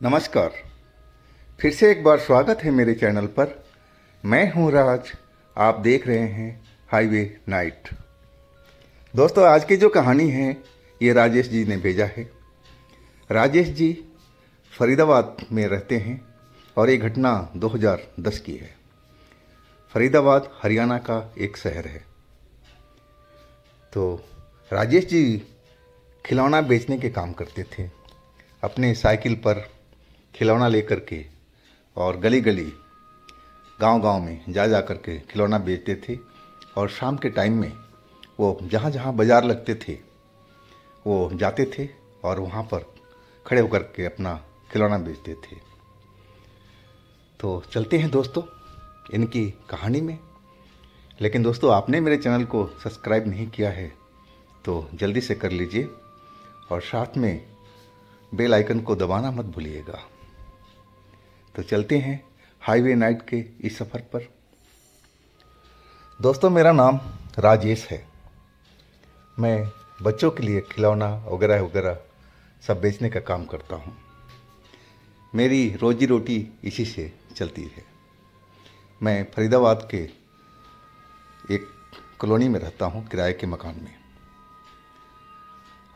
नमस्कार। फिर से एक बार स्वागत है मेरे चैनल पर। मैं हूं राज, आप देख रहे हैं हाईवे नाइट। दोस्तों, आज की जो कहानी है ये राजेश जी ने भेजा है। राजेश जी फरीदाबाद में रहते हैं और ये घटना 2010 की है। फरीदाबाद हरियाणा का एक शहर है। तो राजेश जी खिलौना बेचने के काम करते थे। अपने साइकिल पर खिलौना लेकर के और गली गली गांव-गांव में जा जा कर के खिलौना बेचते थे। और शाम के टाइम में वो जहाँ जहाँ बाज़ार लगते थे वो जाते थे और वहाँ पर खड़े होकर के अपना खिलौना बेचते थे। तो चलते हैं दोस्तों इनकी कहानी में। लेकिन दोस्तों, आपने मेरे चैनल को सब्सक्राइब नहीं किया है तो जल्दी से कर लीजिए और साथ में बेल आइकन को दबाना मत भूलिएगा। तो चलते हैं हाईवे नाइट के इस सफ़र पर। दोस्तों, मेरा नाम राजेश है। मैं बच्चों के लिए खिलौना वगैरह वगैरह सब बेचने का काम करता हूँ। मेरी रोजी रोटी इसी से चलती है। मैं फरीदाबाद के एक कॉलोनी में रहता हूँ, किराए के मकान में।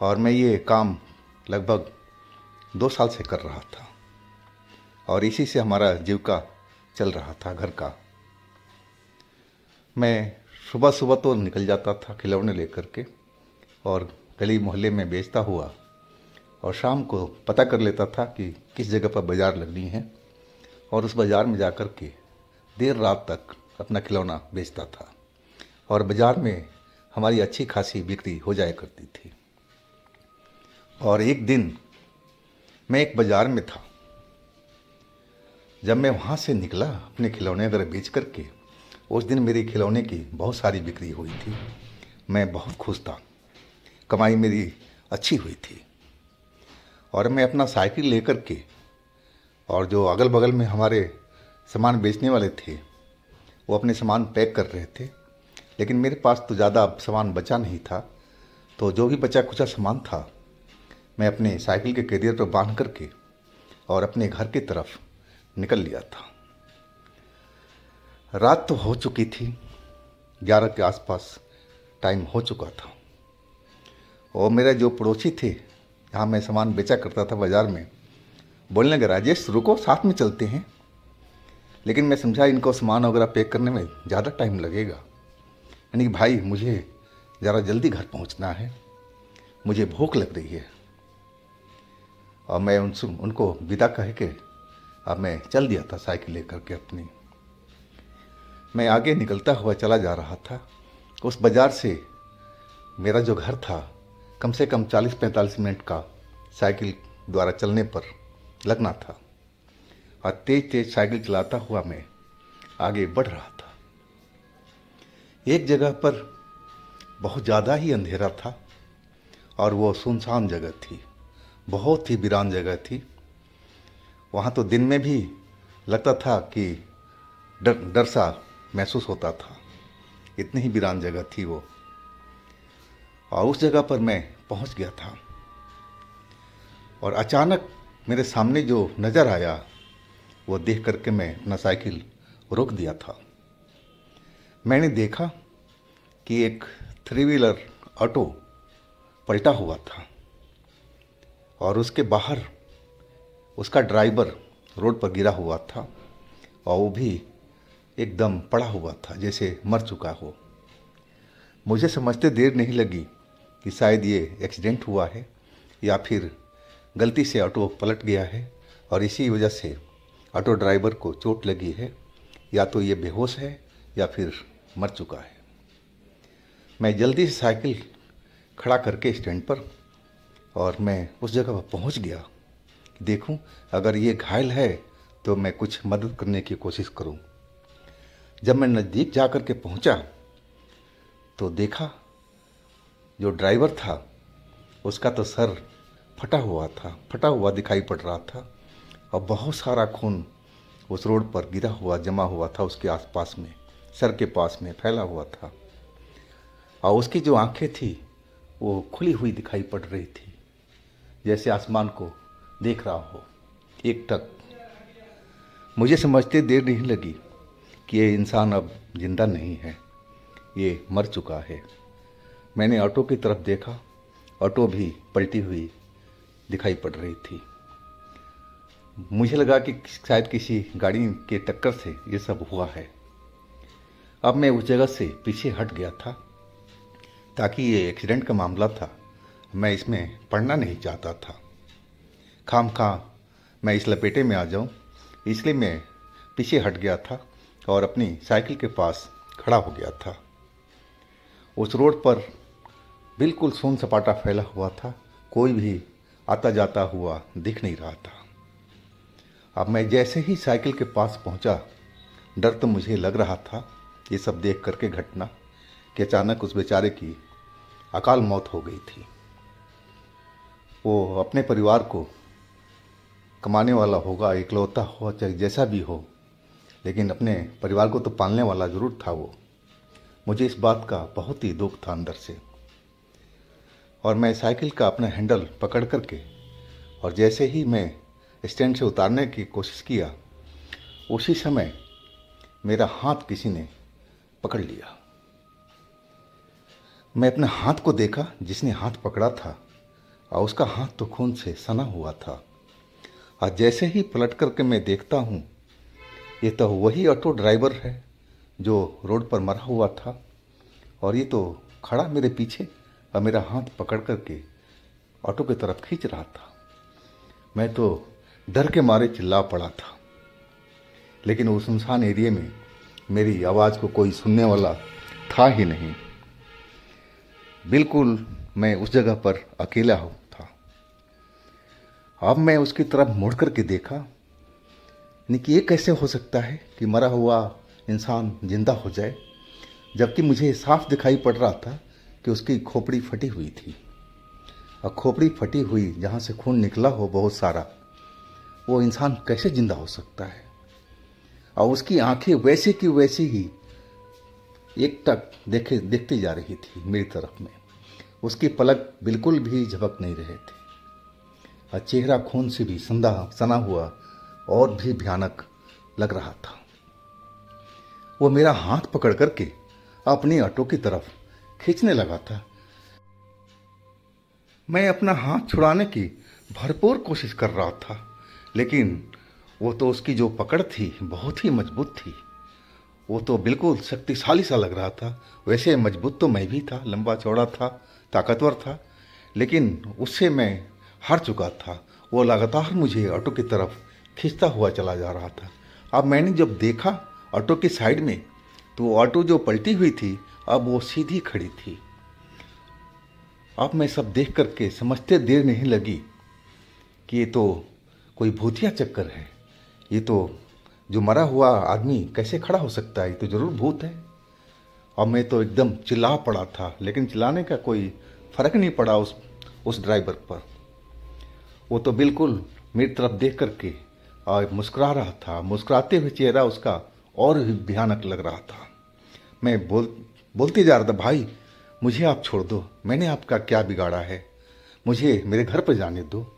और मैं ये काम लगभग 2 साल से कर रहा था और इसी से हमारा जीविका चल रहा था, घर का। मैं सुबह सुबह तो निकल जाता था खिलौने लेकर के और गली मोहल्ले में बेचता हुआ, और शाम को पता कर लेता था कि किस जगह पर बाज़ार लगनी है और उस बाज़ार में जाकर के देर रात तक अपना खिलौना बेचता था। और बाज़ार में हमारी अच्छी खासी बिक्री हो जाया करती थी। और एक दिन मैं एक बाज़ार में था। जब मैं वहाँ से निकला अपने खिलौने वगैरह बेच करके, उस दिन मेरे खिलौने की बहुत सारी बिक्री हुई थी। मैं बहुत खुश था, कमाई मेरी अच्छी हुई थी। और मैं अपना साइकिल लेकर के, और जो अगल बगल में हमारे सामान बेचने वाले थे वो अपने सामान पैक कर रहे थे। लेकिन मेरे पास तो ज़्यादा सामान बचा नहीं था। तो जो भी बचा कुचा सामान था मैं अपने साइकिल के कैरियर पर बांध करके और अपने घर की तरफ निकल लिया था। रात तो हो चुकी थी, 11 के आसपास टाइम हो चुका था। और मेरे जो पड़ोसी थे, जहाँ मैं सामान बेचा करता था बाज़ार में, बोलने लगे, राजेश रुको, साथ में चलते हैं। लेकिन मैं समझा इनको सामान वगैरह पैक करने में ज़्यादा टाइम लगेगा। यानी कि भाई, मुझे ज़रा जल्दी घर पहुँचना है, मुझे भूख लग रही है। और मैं उनको विदा कह के अब मैं चल दिया था साइकिल लेकर के अपनी। मैं आगे निकलता हुआ चला जा रहा था। उस बाज़ार से मेरा जो घर था कम से कम 40-45 मिनट का साइकिल द्वारा चलने पर लगना था। और तेज तेज साइकिल चलाता हुआ मैं आगे बढ़ रहा था। एक जगह पर बहुत ज़्यादा ही अंधेरा था और वो सुनसान जगह थी, बहुत ही वीरान जगह थी। वहाँ तो दिन में भी लगता था कि डर सा महसूस होता था, इतनी ही वीरान जगह थी वो। और उस जगह पर मैं पहुँच गया था और अचानक मेरे सामने जो नज़र आया वो देख करके मैं अपना साइकिल रोक दिया था। मैंने देखा कि एक 3 व्हीलर ऑटो पलटा हुआ था और उसके बाहर उसका ड्राइवर रोड पर गिरा हुआ था और वो भी एकदम पड़ा हुआ था, जैसे मर चुका हो। मुझे समझते देर नहीं लगी कि शायद ये एक्सीडेंट हुआ है या फिर गलती से ऑटो पलट गया है और इसी वजह से ऑटो ड्राइवर को चोट लगी है, या तो ये बेहोश है या फिर मर चुका है। मैं जल्दी से साइकिल खड़ा करके स्टैंड पर और मैं उस जगह पर पहुंच गया कि देखूं अगर ये घायल है तो मैं कुछ मदद करने की कोशिश करूं। जब मैं नज़दीक जा कर के पहुंचा तो देखा जो ड्राइवर था उसका तो सर फटा हुआ दिखाई पड़ रहा था और बहुत सारा खून उस रोड पर गिरा हुआ जमा हुआ था, उसके आसपास में, सर के पास में फैला हुआ था। और उसकी जो आंखें थी वो खुली हुई दिखाई पड़ रही थी, जैसे आसमान को देख रहा हो। एकटक। मुझे समझते देर नहीं लगी कि ये इंसान अब जिंदा नहीं है, ये मर चुका है। मैंने ऑटो की तरफ देखा, ऑटो भी पलटी हुई दिखाई पड़ रही थी। मुझे लगा कि शायद किसी गाड़ी के टक्कर से ये सब हुआ है। अब मैं उस जगह से पीछे हट गया था, ताकि ये एक्सीडेंट का मामला था, मैं इसमें पड़ना नहीं चाहता था। खामखा मैं इस लपेटे में आ जाऊं, इसलिए मैं पीछे हट गया था और अपनी साइकिल के पास खड़ा हो गया था। उस रोड पर बिल्कुल सून सपाटा फैला हुआ था, कोई भी आता जाता हुआ दिख नहीं रहा था। अब मैं जैसे ही साइकिल के पास पहुंचा, डर तो मुझे लग रहा था ये सब देख करके घटना कि अचानक उस बेचारे की अकाल मौत हो गई थी। वो अपने परिवार को कमाने वाला होगा, इकलौता हो, चाहे जैसा भी हो, लेकिन अपने परिवार को तो पालने वाला ज़रूर था वो। मुझे इस बात का बहुत ही दुख था अंदर से। और मैं साइकिल का अपना हैंडल पकड़ करके और जैसे ही मैं स्टैंड से उतारने की कोशिश किया, उसी समय मेरा हाथ किसी ने पकड़ लिया। मैं अपने हाथ को देखा, जिसने हाथ पकड़ा था और उसका हाथ तो खून से सना हुआ था। और जैसे ही पलट करके मैं देखता हूँ, ये तो वही ऑटो ड्राइवर है जो रोड पर मरा हुआ था, और ये तो खड़ा मेरे पीछे और मेरा हाथ पकड़ करके ऑटो की तरफ खींच रहा था। मैं तो डर के मारे चिल्ला पड़ा था, लेकिन उस सुनसान एरिया में मेरी आवाज़ को कोई सुनने वाला था ही नहीं। बिल्कुल मैं उस जगह पर अकेला था। अब मैं उसकी तरफ मुड़ करके देखा, यानी कि ये कैसे हो सकता है कि मरा हुआ इंसान जिंदा हो जाए, जबकि मुझे साफ दिखाई पड़ रहा था कि उसकी खोपड़ी फटी हुई थी। और खोपड़ी फटी हुई जहाँ से खून निकला हो बहुत सारा, वो इंसान कैसे जिंदा हो सकता है। और उसकी आंखें वैसे की वैसी ही एकटक देखती जा रही थी मेरी तरफ में। उसकी पलक बिल्कुल भी झपक नहीं रहे थे और चेहरा खून से भी सना हुआ और भी भयानक लग रहा था। वो मेरा हाथ पकड़ करके अपनी ऑटो की तरफ खींचने लगा था। मैं अपना हाथ छुड़ाने की भरपूर कोशिश कर रहा था, लेकिन वो तो उसकी जो पकड़ थी बहुत ही मजबूत थी। वो तो बिल्कुल शक्तिशाली सा लग रहा था। वैसे मजबूत तो मैं भी था, लंबा चौड़ा था, ताकतवर था, लेकिन उससे मैं हार चुका था। वो लगातार मुझे ऑटो की तरफ खींचता हुआ चला जा रहा था। अब मैंने जब देखा ऑटो की साइड में, तो ऑटो जो पलटी हुई थी अब वो सीधी खड़ी थी। अब मैं सब देख करके समझते देर नहीं लगी कि ये तो कोई भूतिया चक्कर है। ये तो जो मरा हुआ आदमी कैसे खड़ा हो सकता है, ये तो ज़रूर भूत है। और मैं तो एकदम चिल्ला पड़ा था, लेकिन चिल्लाने का कोई फ़र्क नहीं पड़ा उस ड्राइवर पर। वो तो बिल्कुल मेरी तरफ देख करके और मुस्कुरा रहा था। मुस्कुराते हुए चेहरा उसका और भी भयानक लग रहा था। मैं बोलते जा रहा था, भाई मुझे आप छोड़ दो, मैंने आपका क्या बिगाड़ा है, मुझे मेरे घर पर जाने दो।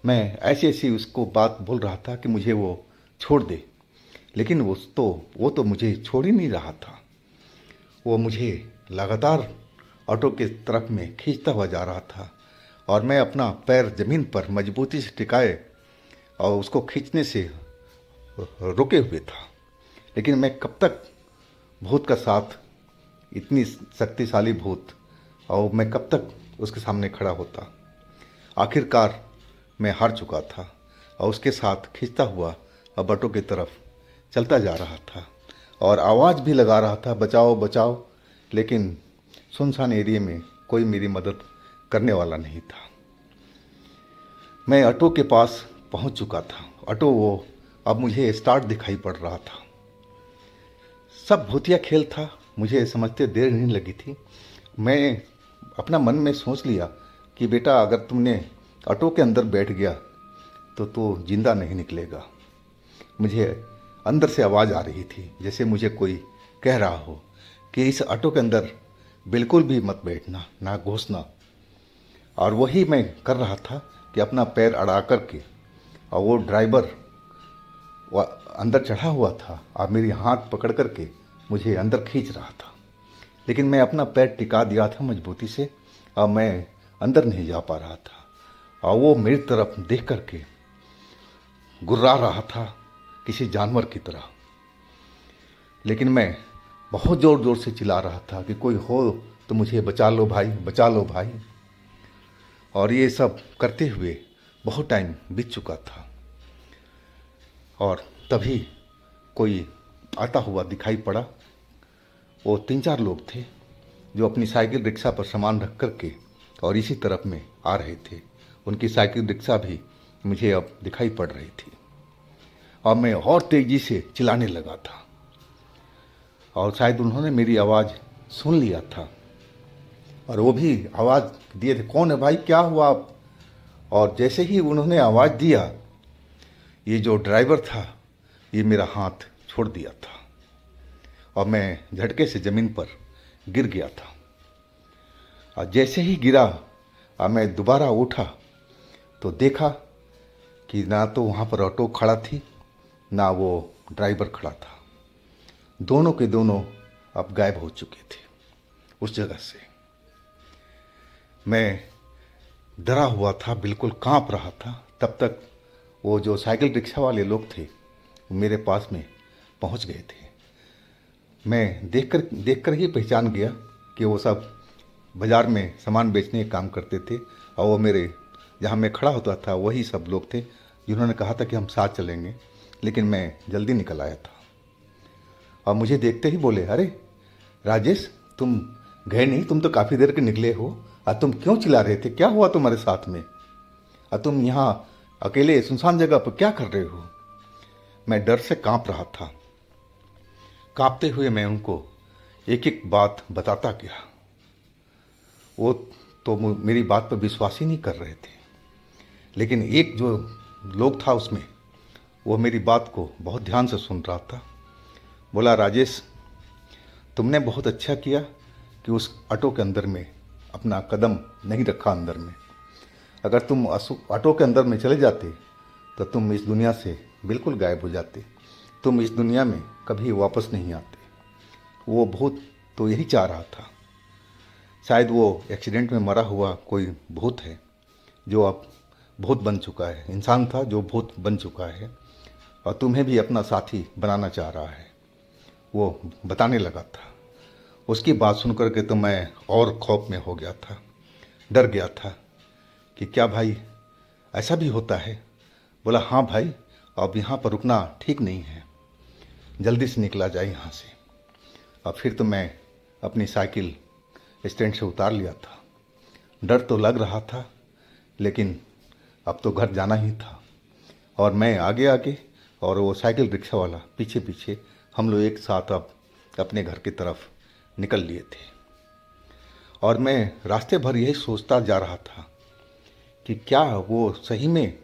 मैं ऐसी ऐसी उसको बात बोल रहा था कि मुझे वो छोड़ दे, लेकिन वो तो मुझे छोड़ ही नहीं रहा था। वो मुझे लगातार ऑटो के तरफ में खींचता हुआ जा रहा था और मैं अपना पैर ज़मीन पर मजबूती से टिकाए और उसको खींचने से रुके हुए था। लेकिन मैं कब तक भूत का साथ, इतनी शक्तिशाली भूत, और मैं कब तक उसके सामने खड़ा होता। आखिरकार मैं हार चुका था और उसके साथ खींचता हुआ अब ऑटो की तरफ चलता जा रहा था और आवाज़ भी लगा रहा था, बचाओ बचाओ, लेकिन सुनसान एरिया में कोई मेरी मदद करने वाला नहीं था। मैं ऑटो के पास पहुंच चुका था। ऑटो वो अब मुझे स्टार्ट दिखाई पड़ रहा था। सब भूतिया खेल था, मुझे समझते देर नहीं लगी थी। मैं अपना मन में सोच लिया कि बेटा अगर तुमने ऑटो के अंदर बैठ गया तो तू जिंदा नहीं निकलेगा। मुझे अंदर से आवाज़ आ रही थी, जैसे मुझे कोई कह रहा हो कि इस ऑटो के अंदर बिल्कुल भी मत बैठना, ना घुसना। और वही मैं कर रहा था कि अपना पैर अड़ा करके और वो ड्राइवर वो अंदर चढ़ा हुआ था और मेरी हाथ पकड़ करके मुझे अंदर खींच रहा था, लेकिन मैं अपना पैर टिका दिया था मजबूती से और मैं अंदर नहीं जा पा रहा था। और वो मेरी तरफ देख करके गुर्रा रहा था किसी जानवर की तरह, लेकिन मैं बहुत ज़ोर ज़ोर से चिल्ला रहा था कि कोई हो तो मुझे बचा लो भाई, बचा लो भाई। और ये सब करते हुए बहुत टाइम बीत चुका था और तभी कोई आता हुआ दिखाई पड़ा। वो 3-4 लोग थे जो अपनी साइकिल रिक्शा पर सामान रख करके और इसी तरफ में आ रहे थे। उनकी साइकिल रिक्शा भी मुझे अब दिखाई पड़ रही थी और मैं और तेज़ी से चिल्लाने लगा था और शायद उन्होंने मेरी आवाज़ सुन लिया था और वो भी आवाज़ दिए थे, कौन है भाई, क्या हुआ आप? और जैसे ही उन्होंने आवाज़ दिया, ये जो ड्राइवर था ये मेरा हाथ छोड़ दिया था और मैं झटके से ज़मीन पर गिर गया था। और जैसे ही गिरा और मैं दोबारा उठा तो देखा कि ना तो वहाँ पर ऑटो खड़ा थी ना वो ड्राइवर खड़ा था। दोनों के दोनों अब गायब हो चुके थे उस जगह से। मैं डरा हुआ था, बिल्कुल कांप रहा था। तब तक वो जो साइकिल रिक्शा वाले लोग थे वो मेरे पास में पहुंच गए थे। मैं देखकर ही पहचान गया कि वो सब बाज़ार में सामान बेचने का काम करते थे और वो मेरे जहाँ मैं खड़ा होता था वही सब लोग थे जिन्होंने कहा था कि हम साथ चलेंगे, लेकिन मैं जल्दी निकल आया था। और मुझे देखते ही बोले, अरे राजेश, तुम गए नहीं, तुम तो काफ़ी देर के निकले हो और तुम क्यों चिल्ला रहे थे, क्या हुआ तुम्हारे साथ में, और तुम यहाँ अकेले सुनसान जगह पर क्या कर रहे हो? मैं डर से कांप रहा था। कांपते हुए मैं उनको एक एक बात बताता गया। वो तो मेरी बात पर विश्वास ही नहीं कर रहे थे, लेकिन एक जो लोग था उसमें वो मेरी बात को बहुत ध्यान से सुन रहा था। बोला, राजेश, तुमने बहुत अच्छा किया कि उस ऑटो के अंदर में अपना कदम नहीं रखा अंदर में। अगर तुम ऑटो के अंदर में चले जाते तो तुम इस दुनिया से बिल्कुल गायब हो जाते, तुम इस दुनिया में कभी वापस नहीं आते। वो भूत तो यही चाह रहा था। शायद वो एक्सीडेंट में मरा हुआ कोई भूत है जो अब भूत बन चुका है, इंसान था जो भूत बन चुका है और तुम्हें भी अपना साथी बनाना चाह रहा है, वो बताने लगा था। उसकी बात सुनकर के तो मैं और खौफ में हो गया था, डर गया था कि क्या भाई ऐसा भी होता है? बोला, हाँ भाई, अब यहाँ पर रुकना ठीक नहीं है, जल्दी से निकला जाए यहाँ से। और फिर तो मैं अपनी साइकिल स्टैंड से उतार लिया था। डर तो लग रहा था, लेकिन अब तो घर जाना ही था और मैं आगे आगे और वो साइकिल रिक्शा वाला पीछे पीछे, हम लोग एक साथ अब अपने घर की तरफ निकल लिए थे। और मैं रास्ते भर यही सोचता जा रहा था कि क्या वो सही में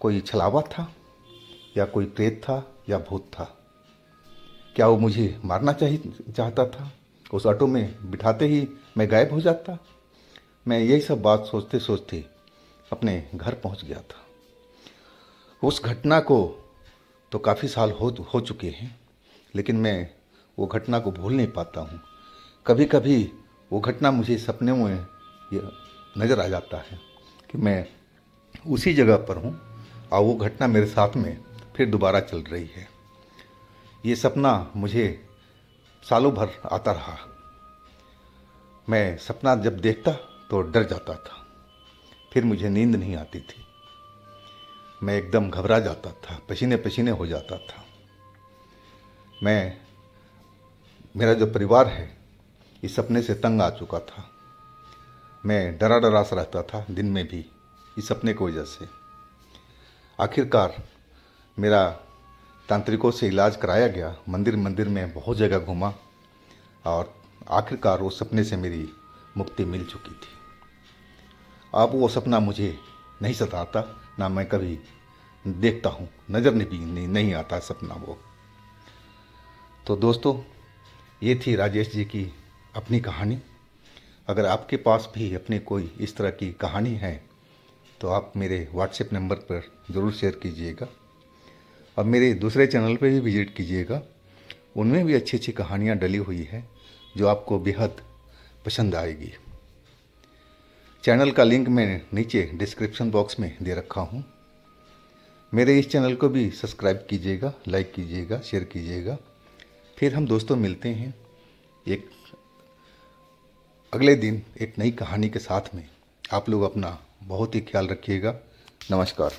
कोई छलावा था या कोई प्रेत था या भूत था? क्या वो मुझे मारना चाहता था? उस ऑटो में बिठाते ही मैं गायब हो जाता? मैं यही सब बात सोचते सोचते अपने घर पहुंच गया था। उस घटना को तो काफ़ी साल हो चुके हैं, लेकिन मैं वो घटना को भूल नहीं पाता हूँ। कभी कभी वो घटना मुझे सपने में नज़र आ जाता है कि मैं उसी जगह पर हूँ और वो घटना मेरे साथ में फिर दोबारा चल रही है। ये सपना मुझे सालों भर आता रहा। मैं सपना जब देखता तो डर जाता था, फिर मुझे नींद नहीं आती थी, मैं एकदम घबरा जाता था, पसीने पसीने हो जाता था। मेरा जो परिवार है इस सपने से तंग आ चुका था। मैं डरा डरा सा रहता था दिन में भी इस सपने की वजह से। आखिरकार मेरा तांत्रिकों से इलाज कराया गया, मंदिर मंदिर में बहुत जगह घूमा और आखिरकार उस सपने से मेरी मुक्ति मिल चुकी थी। अब वो सपना मुझे नहीं सताता, ना मैं कभी देखता हूँ, नज़र नहीं आता सपना वो। तो दोस्तों, ये थी राजेश जी की अपनी कहानी। अगर आपके पास भी अपनी कोई इस तरह की कहानी है तो आप मेरे व्हाट्सएप नंबर पर ज़रूर शेयर कीजिएगा। और मेरे दूसरे चैनल पे भी विज़िट कीजिएगा, उनमें भी अच्छी अच्छी कहानियाँ डली हुई हैं जो आपको बेहद पसंद आएगी। चैनल का लिंक मैं नीचे डिस्क्रिप्शन बॉक्स में दे रखा हूँ। मेरे इस चैनल को भी सब्सक्राइब कीजिएगा, लाइक कीजिएगा, शेयर कीजिएगा। फिर हम दोस्तों मिलते हैं एक अगले दिन एक नई कहानी के साथ में। आप लोग अपना बहुत ही ख्याल रखिएगा। नमस्कार।